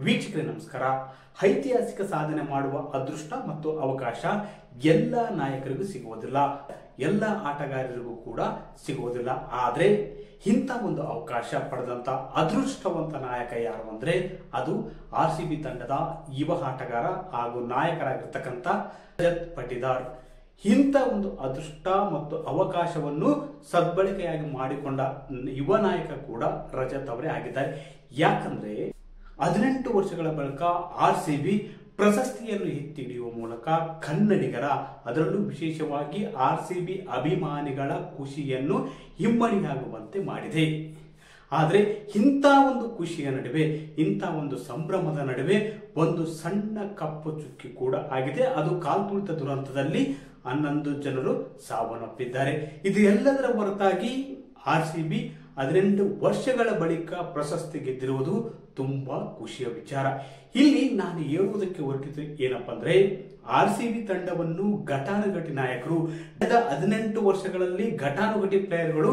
ವೀಕ್ಷಕರೇ ನಮಸ್ಕಾರ. ಐತಿಹಾಸಿಕ ಸಾಧನೆ ಮಾಡುವ ಅದೃಷ್ಟ ಮತ್ತು ಅವಕಾಶ ಎಲ್ಲ ನಾಯಕರಿಗೂ ಸಿಗುವುದಿಲ್ಲ, ಎಲ್ಲ ಆಟಗಾರರಿಗೂ ಕೂಡ ಸಿಗುವುದಿಲ್ಲ. ಆದರೆ ಇಂಥ ಒಂದು ಅವಕಾಶ ಪಡೆದಂತ ಅದೃಷ್ಟವಂತ ನಾಯಕ ಯಾರು ಅಂದ್ರೆ ಅದು RCB ತಂಡದ ಯುವ ಆಟಗಾರ ಹಾಗೂ ನಾಯಕರಾಗಿರ್ತಕ್ಕಂಥ ರಜತ್ ಪಟಿದಾರ್. ಇಂಥ ಒಂದು ಅದೃಷ್ಟ ಮತ್ತು ಅವಕಾಶವನ್ನು ಸದ್ಬಳಕೆಯಾಗಿ ಮಾಡಿಕೊಂಡ ಯುವ ನಾಯಕ ಕೂಡ ರಜತ್ ಅವರೇ ಆಗಿದ್ದಾರೆ. ಯಾಕಂದ್ರೆ 18 ವರ್ಷಗಳ ಬಳಿಕ RCB ಪ್ರಶಸ್ತಿಯನ್ನು ಎತ್ತಿ ಹಿಡಿಯುವ ಮೂಲಕ ಕನ್ನಡಿಗರ, ಅದರಲ್ಲೂ ವಿಶೇಷವಾಗಿ RCB ಅಭಿಮಾನಿಗಳ ಖುಷಿಯನ್ನು ಇಮ್ಮಡಿಯಾಗುವಂತೆ ಮಾಡಿದೆ. ಆದರೆ ಇಂಥ ಒಂದು ಖುಷಿಯ ನಡುವೆ, ಇಂಥ ಒಂದು ಸಂಭ್ರಮದ ನಡುವೆ ಒಂದು ಸಣ್ಣ ಕಪ್ಪು ಚುಕ್ಕಿ ಕೂಡ ಆಗಿದೆ. ಅದು ಕಾಲ್ತುಳಿತ ದುರಂತದಲ್ಲಿ 11 ಜನರು ಸಾವನ್ನಪ್ಪಿದ್ದಾರೆ. ಇದು ಎಲ್ಲದರ ಹೊರತಾಗಿ RCB 18 ವರ್ಷಗಳ ಬಳಿಕ ಪ್ರಶಸ್ತಿ ಗೆದ್ದಿರುವುದು ತುಂಬಾ ಖುಷಿಯ ವಿಚಾರ. ಇಲ್ಲಿ ನಾನು ಹೇಳುವುದಕ್ಕೆ ಹೊರಟಿದ್ದು ಏನಪ್ಪಾ ಅಂದ್ರೆ, RCB ತಂಡವನ್ನು ಘಟಾನುಘಟಿ ನಾಯಕರು 18 ವರ್ಷಗಳಲ್ಲಿ ಘಟಾನುಘಟಿ ಪ್ಲೇಯರ್ಗಳು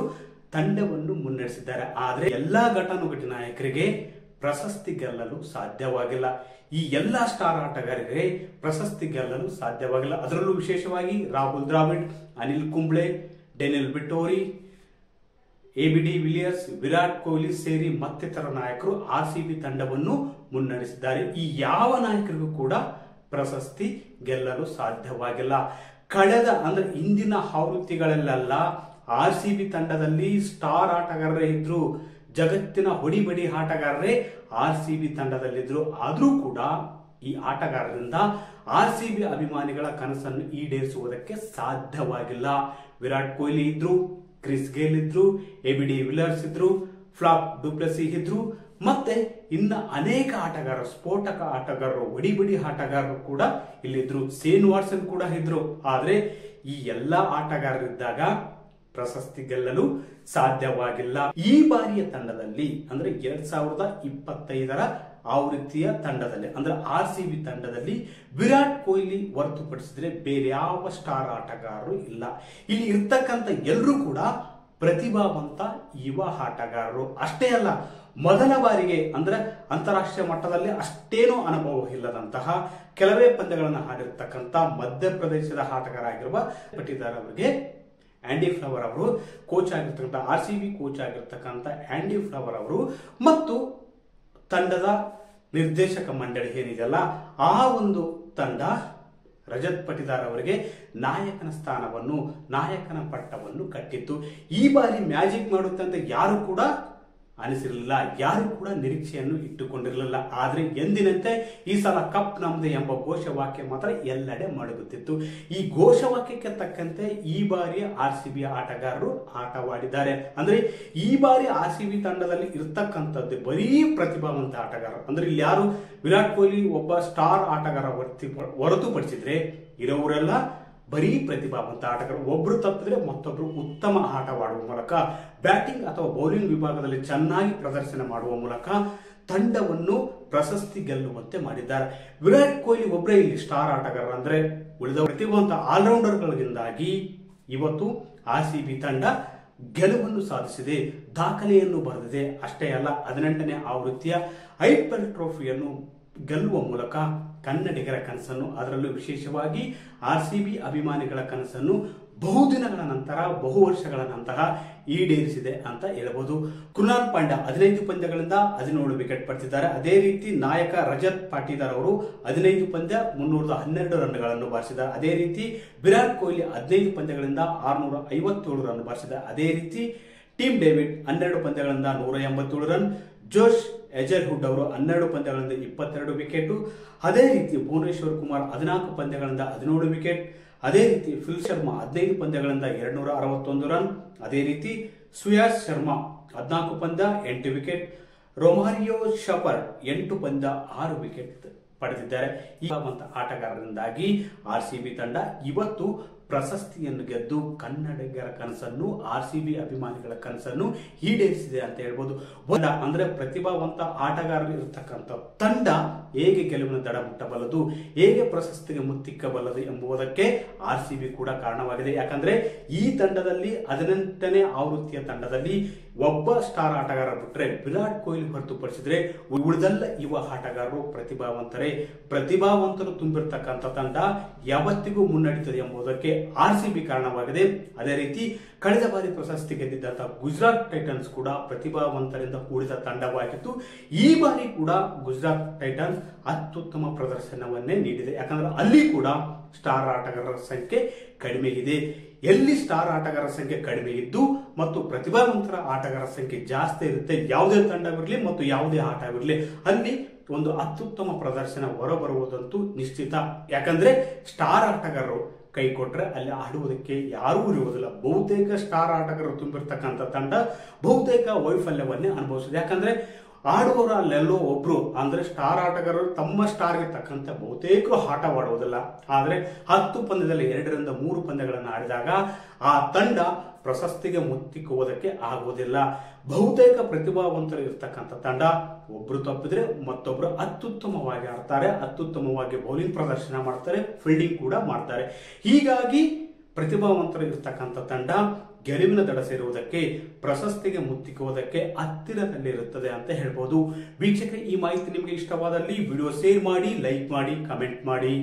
ತಂಡವನ್ನು ಮುನ್ನಡೆಸಿದ್ದಾರೆ. ಆದರೆ ಎಲ್ಲಾ ಘಟಾನುಘಟಿ ನಾಯಕರಿಗೆ ಪ್ರಶಸ್ತಿ ಗೆಲ್ಲಲು ಸಾಧ್ಯವಾಗಿಲ್ಲ. ಈ ಎಲ್ಲಾ ಸ್ಟಾರ್ ಆಟಗಾರರಿಗೆ ಪ್ರಶಸ್ತಿ ಗೆಲ್ಲಲು ಸಾಧ್ಯವಾಗಿಲ್ಲ. ಅದರಲ್ಲೂ ವಿಶೇಷವಾಗಿ Rahul Dravid, Anil Kumble, ಡೆನಿಲ್ ವಿಟೋರಿ, AB de Villiers, Virat Kohli ಸೇರಿ ಮತ್ತಿತರ ನಾಯಕರು RCB ತಂಡವನ್ನು ಮುನ್ನಡೆಸಿದ್ದಾರೆ. ಈ ಯಾವ ನಾಯಕರಿಗೂ ಕೂಡ ಪ್ರಶಸ್ತಿ ಗೆಲ್ಲಲು ಸಾಧ್ಯವಾಗಿಲ್ಲ. ಕಳೆದ ಅಂದ್ರೆ ಇಂದಿನ ಆವೃತ್ತಿಗಳಲ್ಲೆಲ್ಲ RCB ತಂಡದಲ್ಲಿ ಸ್ಟಾರ್ ಆಟಗಾರರೇ ಇದ್ರು, ಜಗತ್ತಿನ ಹೊಡಿಬಡಿ ಆಟಗಾರರೇ RCB ತಂಡದಲ್ಲಿದ್ರು. ಆದ್ರೂ ಕೂಡ ಈ ಆಟಗಾರರಿಂದ RCB ಅಭಿಮಾನಿಗಳ ಕನಸನ್ನು ಈಡೇರಿಸುವುದಕ್ಕೆ ಸಾಧ್ಯವಾಗಿಲ್ಲ. ವಿರಾಟ್ ಕೊಹ್ಲಿ ಇದ್ರು, ಕ್ರಿಸ್ ಗೇಲ್ ಇದ್ರು, AB de Villiers ಇದ್ರು, ಫ್ಲಾಪ್ ಡುಪ್ಲೆಸಿ ಇದ್ರು, ಮತ್ತೆ ಇನ್ನ ಅನೇಕ ಆಟಗಾರರು, ಸ್ಫೋಟಕ ಆಟಗಾರರು, ಹೊಡಿಬಡಿ ಆಟಗಾರರು ಕೂಡ ಇಲ್ಲಿದ್ರು. ಸೇನ್ ವಾಟ್ಸನ್ ಕೂಡ ಇದ್ರು. ಆದ್ರೆ ಈ ಎಲ್ಲಾ ಆಟಗಾರರಿದ್ದಾಗ ಪ್ರಶಸ್ತಿ ಗೆಲ್ಲಲು ಸಾಧ್ಯವಾಗಿಲ್ಲ. ಈ ಬಾರಿಯ ತಂಡದಲ್ಲಿ ಅಂದ್ರೆ 2025ರ ಆವೃತ್ತಿಯ ತಂಡದಲ್ಲಿ ಅಂದ್ರೆ RCB ತಂಡದಲ್ಲಿ ವಿರಾಟ್ ಕೊಹ್ಲಿ ಹೊರತುಪಡಿಸಿದ್ರೆ ಬೇರೆ ಯಾವ ಸ್ಟಾರ್ ಆಟಗಾರರು ಇಲ್ಲ. ಇಲ್ಲಿ ಇರ್ತಕ್ಕಂಥ ಎಲ್ಲರೂ ಕೂಡ ಪ್ರತಿಭಾವಂತ ಯುವ ಆಟಗಾರರು. ಅಷ್ಟೇ ಅಲ್ಲ, ಮೊದಲ ಬಾರಿಗೆ ಅಂದ್ರೆ ಅಂತಾರಾಷ್ಟ್ರೀಯ ಮಟ್ಟದಲ್ಲಿ ಅಷ್ಟೇನೂ ಅನುಭವ ಇಲ್ಲದಂತಹ ಕೆಲವೇ ಪಂದ್ಯಗಳನ್ನು ಆಡಿರ್ತಕ್ಕಂಥ ಮಧ್ಯಪ್ರದೇಶದ ಆಟಗಾರ ಆಗಿರುವ ಪಟಿದಾರ್ ಅವರಿಗೆ ಆಂಡಿ ಫ್ಲವರ್ ಅವರು ಕೋಚ್ ಆಗಿರ್ತಕ್ಕಂಥ, RCB ಕೋಚ್ ಆಗಿರ್ತಕ್ಕಂಥ ಆಂಡಿ ಫ್ಲವರ್ ಅವರು ಮತ್ತು ತಂಡದ ನಿರ್ದೇಶಕ ಮಂಡಳಿ ಏನಿದೆಯಲ್ಲ, ಆ ಒಂದು ತಂಡ ರಜತ್ ಪಟಿದಾರ್ ಅವರಿಗೆ ನಾಯಕನ ಸ್ಥಾನವನ್ನು, ನಾಯಕನ ಪಟ್ಟವನ್ನು ಕಟ್ಟಿತ್ತು. ಈ ಬಾರಿ ಮ್ಯಾಜಿಕ್ ಮಾಡುತ್ತೆ ಅಂತ ಯಾರು ಕೂಡ ಅನಿಸಿರಲಿಲ್ಲ, ಯಾರು ಕೂಡ ನಿರೀಕ್ಷೆಯನ್ನು ಇಟ್ಟುಕೊಂಡಿರಲಿಲ್ಲ. ಆದ್ರೆ ಎಂದಿನಂತೆ ಈ ಸಲ ಕಪ್ ನಮ್ದೆ ಎಂಬ ಘೋಷವಾಕ್ಯ ಮಾತ್ರ ಎಲ್ಲೆಡೆ ಮೊಳಗುತ್ತಿತ್ತು. ಈ ಘೋಷವಾಕ್ಯಕ್ಕೆ ತಕ್ಕಂತೆ ಈ ಬಾರಿ RCB ಆಟಗಾರರು ಆಟವಾಡಿದ್ದಾರೆ. ಅಂದ್ರೆ ಈ ಬಾರಿ RCB ತಂಡದಲ್ಲಿ ಇರ್ತಕ್ಕಂಥದ್ದು ಬರೀ ಪ್ರತಿಭಾವಂತ ಆಟಗಾರರು. ಅಂದ್ರೆ ಇಲ್ಲಿ ಯಾರು ವಿರಾಟ್ ಕೊಹ್ಲಿ ಒಬ್ಬ ಸ್ಟಾರ್ ಆಟಗಾರ ಹೊರತುಪಡಿಸಿದ್ರೆ ಇರೋರೆಲ್ಲ ಬರೀ ಪ್ರತಿಭಾವಂತ ಆಟಗಾರರು. ಒಬ್ರು ತಪ್ಪಿದ್ರೆ ಮತ್ತೊಬ್ರು ಉತ್ತಮ ಆಟವಾಡುವ ಮೂಲಕ, ಬ್ಯಾಟಿಂಗ್ ಅಥವಾ ಬೌಲಿಂಗ್ ವಿಭಾಗದಲ್ಲಿ ಚೆನ್ನಾಗಿ ಪ್ರದರ್ಶನ ಮಾಡುವ ಮೂಲಕ ತಂಡವನ್ನು ಪ್ರಶಸ್ತಿ ಗೆಲ್ಲುವಂತೆ ಮಾಡಿದ್ದಾರೆ. ವಿರಾಟ್ ಕೊಹ್ಲಿ ಒಬ್ಬರೇ ಇಲ್ಲಿ ಸ್ಟಾರ್ ಆಟಗಾರ. ಅಂದ್ರೆ ಉಳಿದ ಪ್ರತಿಭಾವಂತ ಆಲ್ರೌಂಡರ್ಗಳಿಂದಾಗಿ ಇವತ್ತು RCB ತಂಡ ಗೆಲುವನ್ನು ಸಾಧಿಸಿದೆ, ದಾಖಲೆಯನ್ನು ಬರೆದಿದೆ. ಅಷ್ಟೇ ಅಲ್ಲ, 18ನೇ ಆವೃತ್ತಿಯ IPL ಟ್ರೋಫಿಯನ್ನು ಗೆಲ್ಲುವ ಮೂಲಕ ಕನ್ನಡಿಗರ ಕನಸನ್ನು, ಅದರಲ್ಲೂ ವಿಶೇಷವಾಗಿ RCB ಅಭಿಮಾನಿಗಳ ಕನಸನ್ನು ಬಹುದಿನಗಳ ನಂತರ, ಬಹು ವರ್ಷಗಳ ನಂತರ ಈಡೇರಿಸಿದೆ ಅಂತ ಹೇಳಬಹುದು. ಕೃನಾಲ್ ಪಾಂಡ್ಯ 15 ಪಂದ್ಯಗಳಿಂದ 17 ವಿಕೆಟ್ ಪಡೆದಿದ್ದಾರೆ. ಅದೇ ರೀತಿ ನಾಯಕ ರಜತ್ ಪಾಟಿದಾರ್ ಅವರು 15 ಪಂದ್ಯ 312 ರನ್ಗಳನ್ನು ಬಾರಿಸಿದ್ದಾರೆ. ಅದೇ ರೀತಿ ವಿರಾಟ್ ಕೊಹ್ಲಿ 15 ಪಂದ್ಯಗಳಿಂದ 657 ರನ್ ಬಾರಿಸಿದ್ದಾರೆ. ಅದೇ ರೀತಿ ಟೀಮ್ ಡೇವಿಡ್ 12 ಪಂದ್ಯಗಳಿಂದ 187 ರನ್, ಜೋಶ್ ಎಜರ್ಹುಡ್ ಅವರು 12 ಪಂದ್ಯಗಳಿಂದ 22 ವಿಕೆಟ್, ಅದೇ ರೀತಿ ಭುವನೇಶ್ವರ್ ಕುಮಾರ್ 14 ಪಂದ್ಯಗಳಿಂದ 17 ವಿಕೆಟ್, ಅದೇ ರೀತಿ ಫಿಲ್ ಶರ್ಮಾ 15 ಪಂದ್ಯಗಳಿಂದ 261 ರನ್, ಅದೇ ರೀತಿ ಸುಯಾಸ್ ಶರ್ಮಾ 14 ಪಂದ್ಯ 8 ವಿಕೆಟ್, ರೊಮಾರಿಯೋ ಶಪರ್ 8 ಪಂದ್ಯ 6 ವಿಕೆಟ್ ಪಡೆದಿದ್ದಾರೆ. ಈ ಆಟಗಾರರಿಂದಾಗಿ RCB ತಂಡ ಇವತ್ತು ಪ್ರಶಸ್ತಿಯನ್ನು ಗೆದ್ದು ಕನ್ನಡಿಗರ ಕನಸನ್ನು, RCB ಅಭಿಮಾನಿಗಳ ಕನಸನ್ನು ಈಡೇರಿಸಿದೆ ಅಂತ ಹೇಳ್ಬೋದು. ಅಂದ್ರೆ ಪ್ರತಿಭಾವಂತ ಆಟಗಾರರು ಇರತಕ್ಕಂಥ ತಂಡ ಹೇಗೆ ಗೆಲುವಿನ ದಡ ಮುಟ್ಟಬಲ್ಲದು, ಹೇಗೆ ಪ್ರಶಸ್ತಿಗೆ ಮುತ್ತಿಕ್ಕಬಲ್ಲದು ಎಂಬುದಕ್ಕೆ RCB ಕೂಡ ಕಾರಣವಾಗಿದೆ. ಯಾಕಂದ್ರೆ ಈ ತಂಡದಲ್ಲಿ 18ನೇ ಆವೃತ್ತಿಯ ತಂಡದಲ್ಲಿ ಒಬ್ಬ ಸ್ಟಾರ್ ಆಟಗಾರ ಬಿಟ್ರೆ ವಿರಾಟ್ ಕೊಹ್ಲಿ ಹೊರತುಪಡಿಸಿದ್ರೆ ಉಳಿದೆಲ್ಲ ಯುವ ಆಟಗಾರರು ಪ್ರತಿಭಾವಂತರೇ. ಪ್ರತಿಭಾವಂತರು ತುಂಬಿರ್ತಕ್ಕಂಥ ತಂಡ ಯಾವತ್ತಿಗೂ ಮುನ್ನಡೀತದೆ ಎಂಬುದಕ್ಕೆ RCB ಕಾರಣವಾಗಿದೆ. ಅದೇ ರೀತಿ ಕಳೆದ ಬಾರಿ ಪ್ರಶಸ್ತಿ ಗೆದ್ದಿದ್ದಂತಹ ಗುಜರಾತ್ ಟೈಟನ್ಸ್ ಕೂಡ ಪ್ರತಿಭಾವಂತರಿಂದ ಕೂಡಿದ ತಂಡವಾಗಿತ್ತು. ಈ ಬಾರಿ ಕೂಡ ಗುಜರಾತ್ ಟೈಟನ್ಸ್ ಅತ್ಯುತ್ತಮ ಪ್ರದರ್ಶನವನ್ನೇ ನೀಡಿದೆ. ಯಾಕಂದ್ರೆ ಅಲ್ಲಿ ಕೂಡ ಸ್ಟಾರ್ ಆಟಗಾರರ ಸಂಖ್ಯೆ ಕಡಿಮೆ ಇದೆ. ಎಲ್ಲಿ ಸ್ಟಾರ್ ಆಟಗಾರರ ಸಂಖ್ಯೆ ಕಡಿಮೆ ಇದ್ದು ಮತ್ತು ಪ್ರತಿಭಾವಂತರ ಆಟಗಾರರ ಸಂಖ್ಯೆ ಜಾಸ್ತಿ ಇರುತ್ತೆ, ಯಾವುದೇ ತಂಡವಿರಲಿ ಮತ್ತು ಯಾವುದೇ ಆಟವಿರಲಿ, ಅಲ್ಲಿ ಒಂದು ಅತ್ಯುತ್ತಮ ಪ್ರದರ್ಶನ ಹೊರಬರುವುದಂತೂ ನಿಶ್ಚಿತ. ಯಾಕಂದ್ರೆ ಸ್ಟಾರ್ ಆಟಗಾರರು ಕೈ ಕೊಟ್ರೆ ಅಲ್ಲಿ ಆಡುವುದಕ್ಕೆ ಯಾರೂ ಇರುವುದಿಲ್ಲ. ಬಹುತೇಕ ಸ್ಟಾರ್ ಆಟಗಾರರು ತುಂಬಿರ್ತಕ್ಕಂಥ ತಂಡ ಬಹುತೇಕ ವೈಫಲ್ಯವನ್ನೇ ಅನುಭವಿಸಿದೆ. ಯಾಕಂದ್ರೆ ಆಡುವವರು ಅಲ್ಲೆಲ್ಲೋ ಒಬ್ರು ಅಂದ್ರೆ ಸ್ಟಾರ್ ಆಟಗಾರರು ತಮ್ಮ ಸ್ಟಾರ್ಗೆ ತಕ್ಕಂತೆ ಬಹುತೇಕರು ಆಟವಾಡುವುದಿಲ್ಲ. ಆದ್ರೆ 10 ಪಂದ್ಯದಲ್ಲಿ 2 ರಿಂದ 3 ಪಂದ್ಯಗಳನ್ನು ಆಡಿದಾಗ ಆ ತಂಡ ಪ್ರಶಸ್ತಿಗೆ ಮುತ್ತಿಕ್ಕುವುದಕ್ಕೆ ಆಗುವುದಿಲ್ಲ. ಬಹುತೇಕ ಪ್ರತಿಭಾವಂತರು ಇರ್ತಕ್ಕಂಥ ತಂಡ ಒಬ್ರು ತಪ್ಪಿದ್ರೆ ಮತ್ತೊಬ್ರು ಅತ್ಯುತ್ತಮವಾಗಿ ಆಡ್ತಾರೆ, ಅತ್ಯುತ್ತಮವಾಗಿ ಬೌಲಿಂಗ್ ಪ್ರದರ್ಶನ ಮಾಡ್ತಾರೆ, ಫೀಲ್ಡಿಂಗ್ ಕೂಡ ಮಾಡ್ತಾರೆ. ಹೀಗಾಗಿ ಪ್ರತಿಭಾವಂತರು ಇರ್ತಕ್ಕಂಥ ತಂಡ ಗೆಲುವಿನ ದಡ ಸೇರುವುದಕ್ಕೆ, ಪ್ರಶಸ್ತಿಗೆ ಮುತ್ತಿಕ್ಕುವುದಕ್ಕೆ ಹತ್ತಿರದಲ್ಲಿ ಇರುತ್ತದೆ ಅಂತ ಹೇಳ್ಬೋದು. ವೀಕ್ಷಕರೇ, ಈ ಮಾಹಿತಿ ನಿಮಗೆ ಇಷ್ಟವಾದಲ್ಲಿ ವಿಡಿಯೋ ಶೇರ್ ಮಾಡಿ, ಲೈಕ್ ಮಾಡಿ, ಕಮೆಂಟ್ ಮಾಡಿ.